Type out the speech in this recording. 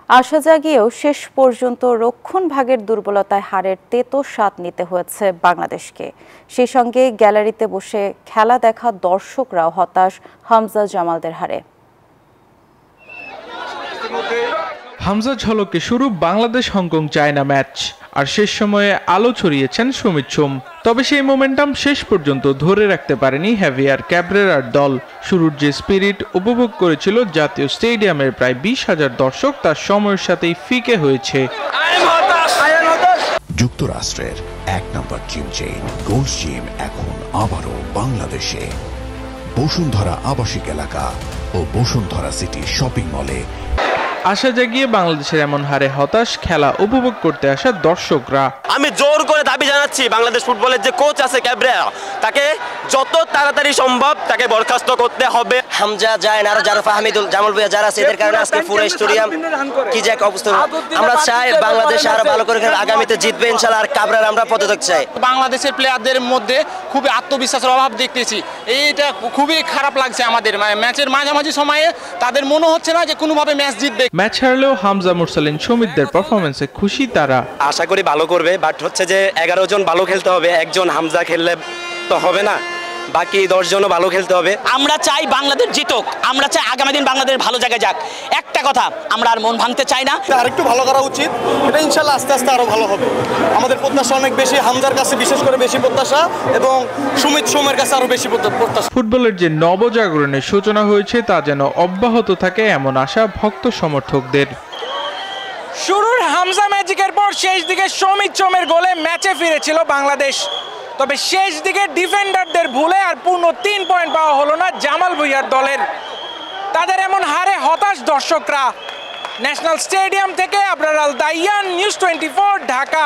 আশা জাগিয়েও শেষ পর্যন্ত রক্ষণভাগের দুর্বলতায় হারের তেতো স্বাদ নিতে হয়েছে বাংলাদেশকে। সেই সঙ্গে গ্যালারিতে বসে খেলা দেখা দর্শকরাও হতাশ হামজা জামালদের হারে। হামজা ঝলকে শুরু বাংলাদেশ হংকং চায়না ম্যাচ, আর শেষ সময়ে আলো ছড়িয়েছেন সুমিত সোম। তবে সেই মোমেন্টাম শেষ পর্যন্ত ধরে রাখতে পারেনি হেভিয়ার ক্যাবরেরার দল। শুরুর যে স্পিরিট উপভোগ করেছিল জাতীয় স্টেডিয়ামের প্রায় 20,000 দর্শক, তার সময়ের সাথেই ফিকে হয়েছে। যুক্তরাষ্ট্রের এক নম্বর জিম চেইন গোল্ড জিম এখন আবারও বাংলাদেশে। বসুন্ধরা আবাসিক এলাকা ও বসুন্ধরা সিটি শপিং মলে। আশা জাগিয়ে বাংলাদেশের এমন হারে হতাশ খেলা উপভোগ করতে আসা দর্শকরা। আমি জোর করে দাবি জানাচ্ছি, বাংলাদেশ ফুটবলের যে কোচ আছে ক্যাবরেরা, তাকে যত তাড়াতাড়ি সম্ভব তাকে বরখাস্ত করতে হবে। হামজা জায়েন আর যারা ফাহমিদুল জামাল ভাইয়া যারা আছে, এদের কারণে আজকে পুরো স্টেডিয়াম কি যে এক অবস্থা। আমরা চাই বাংলাদেশ আরো ভালো করে খেলে আগামীতে জিতবে ইনশাআল্লাহ, আর কাবরার আমরা পদক চাই। বাংলাদেশের প্লেয়ারদের মধ্যে খুবই আত্মবিশ্বাসের অভাব দেখতেছি, এইটা খুবই খারাপ লাগছে আমাদের। ম্যাচের মাঝামাঝি সময়ে তাদের মনে হচ্ছে না যে কোনোভাবে ম্যাচ জিতবে। ম্যাচ হারলেও হামজা মুরসালিন সুমিতদের পারফরমেন্সে খুশি তারা। আশা করি ভালো করবে, বাট হচ্ছে যে 11 জন ভালো খেলতে হবে, একজন হামজা খেললে তো হবে না, বাকি 10 জনও ভালো খেলতে হবে। আমরা চাই বাংলাদেশ জিতুক, আমরা চাই আগামী দিন বাংলাদেশ ভালো জায়গায় যাক। একটা কথা, আমরা আর মন ভাঙতে চাই না। আরেকটু ভালো করা উচিত, এটা ইনশাল্লাহ আস্তে আস্তে আরো ভালো হবে। আমাদের প্রত্যাশা অনেক বেশি, হামজার কাছে বিশেষ করে বেশি প্রত্যাশা, এবং সুমিত সোমের কাছে আরো বেশি প্রত্যাশা। ফুটবলের যে নবজাগরণের সূচনা হয়েছে তা যেন অব্যাহত থাকে, এমন আশা ভক্ত সমর্থকদের। শুরুর হামজা ম্যাজিকের পর শেষ দিকে সুমিত সোমের গোলে ম্যাচে ফিরেছিল বাংলাদেশ। তবে শেষ দিকে ডিফেন্ডারদের ভুলে আর পূর্ণ 3 পয়েন্ট পাওয়া হলো না জামাল ভুঁইয়ার দলের। তাদের এমন হারে হতাশ দর্শকরা। ন্যাশনাল স্টেডিয়াম থেকে আবরার আল দাইয়ান, নিউজ 24, ঢাকা।